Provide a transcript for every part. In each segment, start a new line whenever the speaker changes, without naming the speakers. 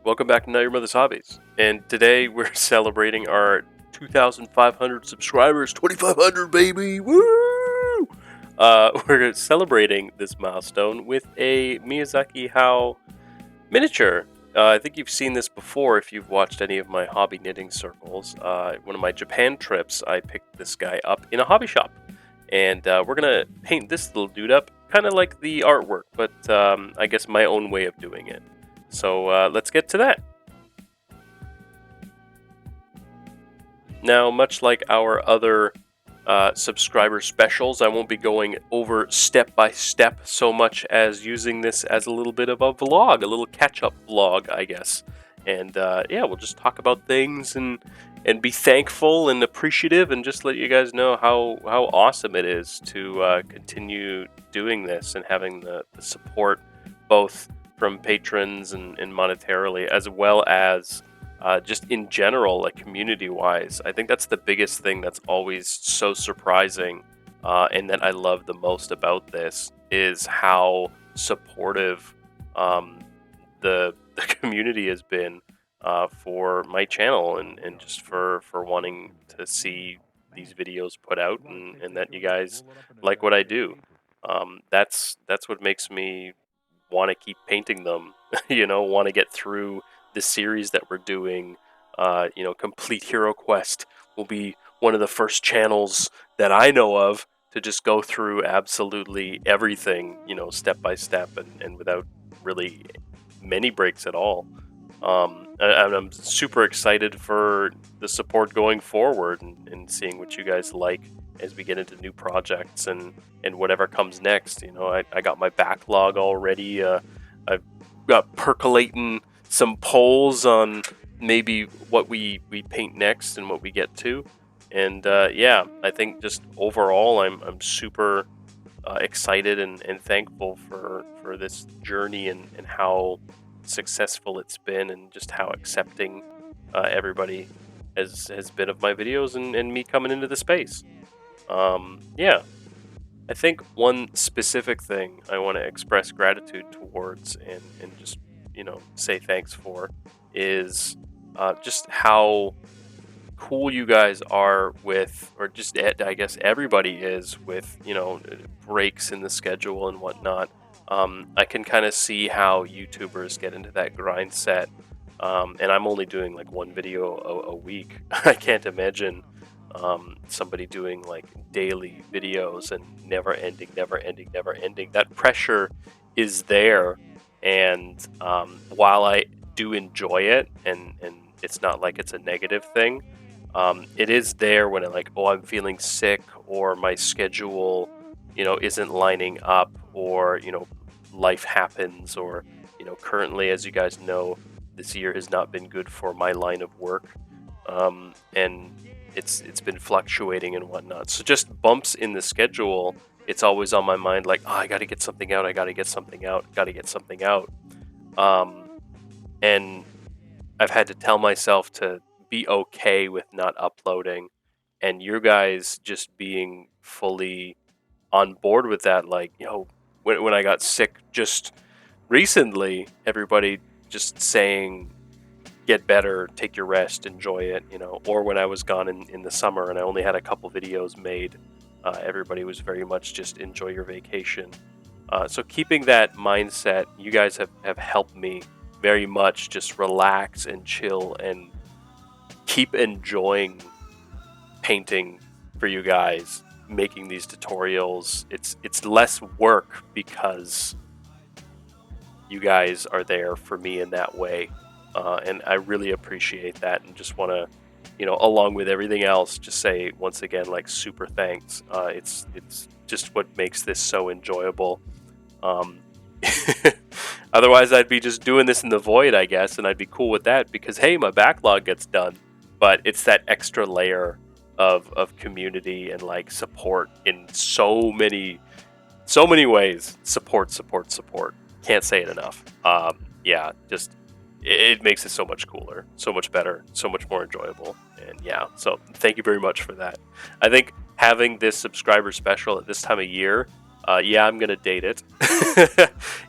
Welcome back to Now Your Mother's Hobbies. And today we're celebrating our 2,500 subscribers. 2,500, baby! Woo! We're celebrating this milestone with a Miyazaki HUZZAAH miniature. I think you've seen this before if you've watched any of my hobby knitting circles. One of my Japan trips, I picked this guy up in a hobby shop. And we're going to paint this little dude up, kind of like the artwork, but I guess my own way of doing it. So let's get to that. Now, much like our other subscriber specials, I won't be going over step by step so much as using this as a little bit of a vlog, a little catch-up vlog, I guess. And yeah, we'll just talk about things and be thankful and appreciative, and just let you guys know how awesome it is to continue doing this and having the support both from patrons and monetarily, as well as just in general, like community-wise. I think that's the biggest thing that's always so surprising, and that I love the most about this, is how supportive the community has been for my channel, and just for wanting to see these videos put out, and that you guys like what I do. That's what makes me want to keep painting them. Want to get through the series that we're doing. Complete Hero Quest will be one of the first channels that I know of to just go through absolutely everything, step by step, and without really many breaks at all. I'm super excited for the support going forward, and seeing what you guys like as we get into new projects and whatever comes next. I got my backlog already. I've got percolating some polls on maybe what we paint next and what we get to. And yeah, I think just overall I'm super excited and thankful for this journey, and how successful it's been, and just how accepting everybody has been of my videos and me coming into the space. Yeah, I think one specific thing I want to express gratitude towards, and just say thanks for, is just how cool you guys are with, or just I guess everybody is with, breaks in the schedule and whatnot. I can kind of see how YouTubers get into that grind set, and I'm only doing like one video a week. I can't imagine somebody doing like daily videos and never ending. That pressure is there, and while I do enjoy it, and it's not like it's a negative thing, it is there when I'm feeling sick, or my schedule isn't lining up, or life happens, or currently, as you guys know, this year has not been good for my line of work, and it's been fluctuating and whatnot. So just bumps in the schedule, it's always on my mind, like, oh, I got to get something out, and I've had to tell myself to be okay with not uploading, and you guys just being fully on board with that. Like, when I got sick just recently, everybody just saying, get better, take your rest, enjoy it, or when I was gone in the summer and I only had a couple videos made, everybody was very much just enjoy your vacation. So keeping that mindset, you guys have helped me very much just relax and chill and keep enjoying painting for you guys, making these tutorials. It's less work because you guys are there for me in that way, and I really appreciate that, and just want to, along with everything else, just say once again, like, super thanks. It's just what makes this so enjoyable. Otherwise, I'd be just doing this in the void, I guess, and I'd be cool with that because, hey, my backlog gets done. But it's that extra layer of community and like support in so many ways. Support. Can't say it enough. Yeah, just it makes it so much cooler, so much better, so much more enjoyable. And yeah, so thank you very much for that. I think having this subscriber special at this time of year, yeah, I'm gonna date it.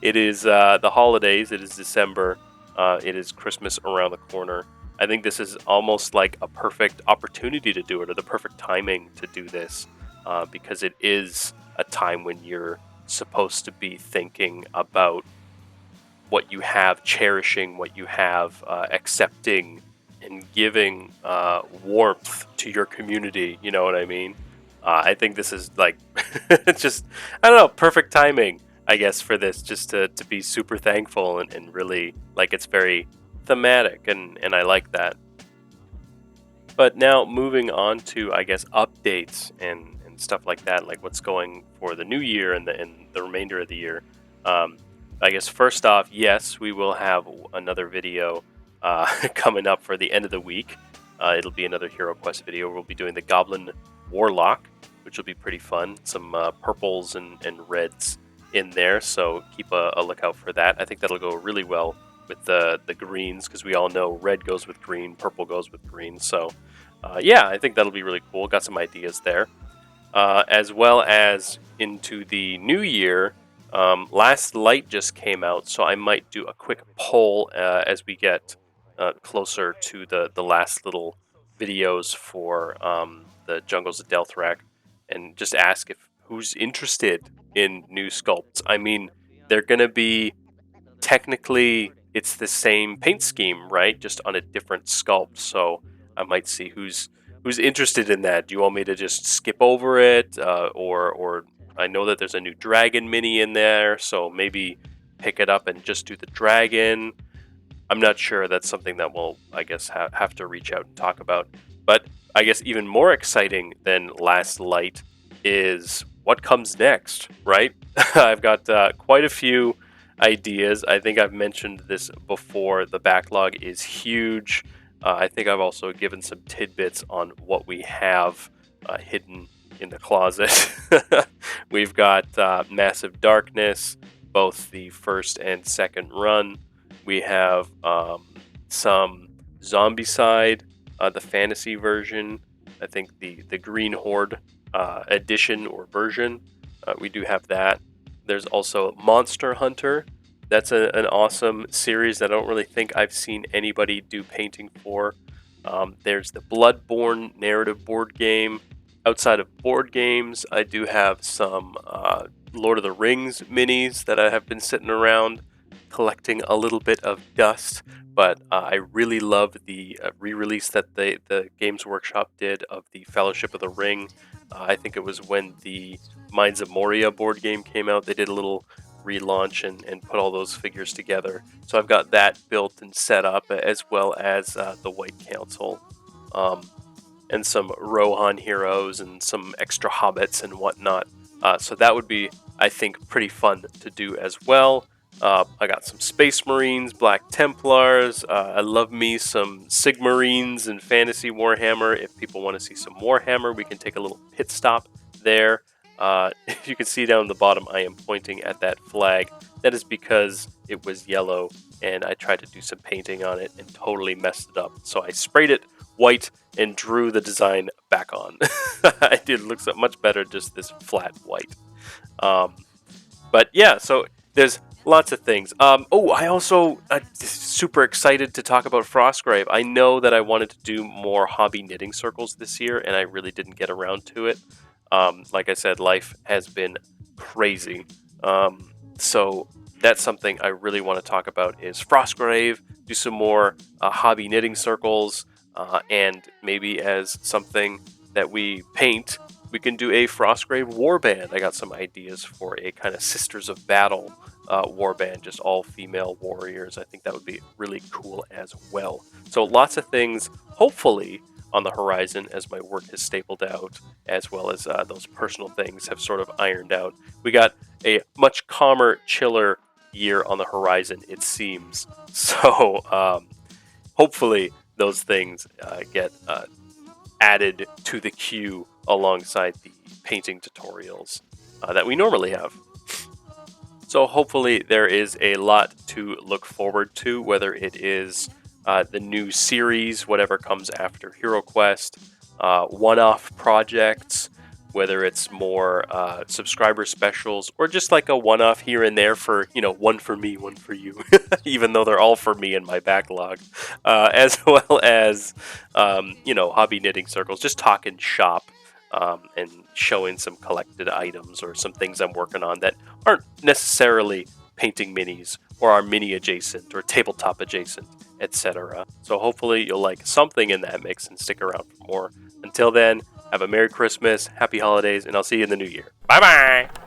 It is the holidays. It is December. It is Christmas around the corner. I think this is almost like a perfect opportunity to do it, or the perfect timing to do this, because it is a time when you're supposed to be thinking about what you have, cherishing what you have, accepting and giving warmth to your community. You know what I mean? I think this is like, it's just, I don't know, perfect timing, I guess, for this, just to be super thankful and really, like, it's very thematic, and I like that. But now moving on to, I guess, updates and stuff like that, like what's going for the new year and the remainder of the year. Um, I guess first off, yes, we will have another video coming up for the end of the week. It'll be another Hero Quest video. We'll be doing the Goblin Warlock, which will be pretty fun. Some purples and reds in there, so keep a lookout for that. I think that'll go really well with the greens, because we all know red goes with green, purple goes with green. So yeah, I think that'll be really cool. Got some ideas there. As well as into the new year, Last Light just came out, so I might do a quick poll as we get closer to the last little videos for the Jungles of Delthrak, and just ask if who's interested in new sculpts. I mean, they're gonna be technically it's the same paint scheme, right? Just on a different sculpt. So I might see who's interested in that. Do you want me to just skip over it, or I know that there's a new dragon mini in there, so maybe pick it up and just do the dragon. I'm not sure. That's something that we'll, I guess, have to reach out and talk about. But I guess even more exciting than Last Light is what comes next, right? I've got quite a few ideas. I think I've mentioned this before. The backlog is huge. I think I've also given some tidbits on what we have hidden in the closet. We've got Massive Darkness, both the first and second run. We have some Zombicide, the fantasy version. I think the Green Horde edition or version. We do have that. There's also Monster Hunter. That's an awesome series that I don't really think I've seen anybody do painting for. There's the Bloodborne narrative board game. Outside of board games, I do have some Lord of the Rings minis that I have been sitting around collecting a little bit of dust. But I really love the re-release that the Games Workshop did of the Fellowship of the Ring. I think it was when the Mines of Moria board game came out. They did a little relaunch and put all those figures together. So I've got that built and set up, as well as the White Council, and some Rohan heroes and some extra hobbits and whatnot. So that would be, I think, pretty fun to do as well. I got some Space Marines, Black Templars. I love me some Sigmarines and Fantasy Warhammer. If people want to see some Warhammer, we can take a little pit stop there. If you can see down the bottom, I am pointing at that flag. That is because it was yellow and I tried to do some painting on it and totally messed it up. So I sprayed it white and drew the design back on. I did look so much better just this flat white. But yeah, so there's lots of things. I also super excited to talk about Frostgrave. I know that I wanted to do more hobby knitting circles this year, and I really didn't get around to it. Like I said, life has been crazy. So that's something I really want to talk about is Frostgrave, do some more hobby knitting circles, and maybe as something that we paint, we can do a Frostgrave warband. I got some ideas for a kind of Sisters of Battle warband, just all female warriors. I think that would be really cool as well. So lots of things, hopefully, on the horizon as my work has stapled out, as well as those personal things have sort of ironed out. We got a much calmer, chiller year on the horizon, it seems. So hopefully those things get added to the queue alongside the painting tutorials that we normally have. So hopefully there is a lot to look forward to, whether it is the new series, whatever comes after Hero Quest, one-off projects, whether it's more subscriber specials or just like a one-off here and there for, one for me, one for you, even though they're all for me in my backlog, as well as, hobby knitting circles, just talking shop. And showing some collected items or some things I'm working on that aren't necessarily painting minis or are mini adjacent or tabletop adjacent, etc. So hopefully you'll like something in that mix and stick around for more. Until then, have a Merry Christmas, Happy Holidays, and I'll see you in the new year. Bye bye!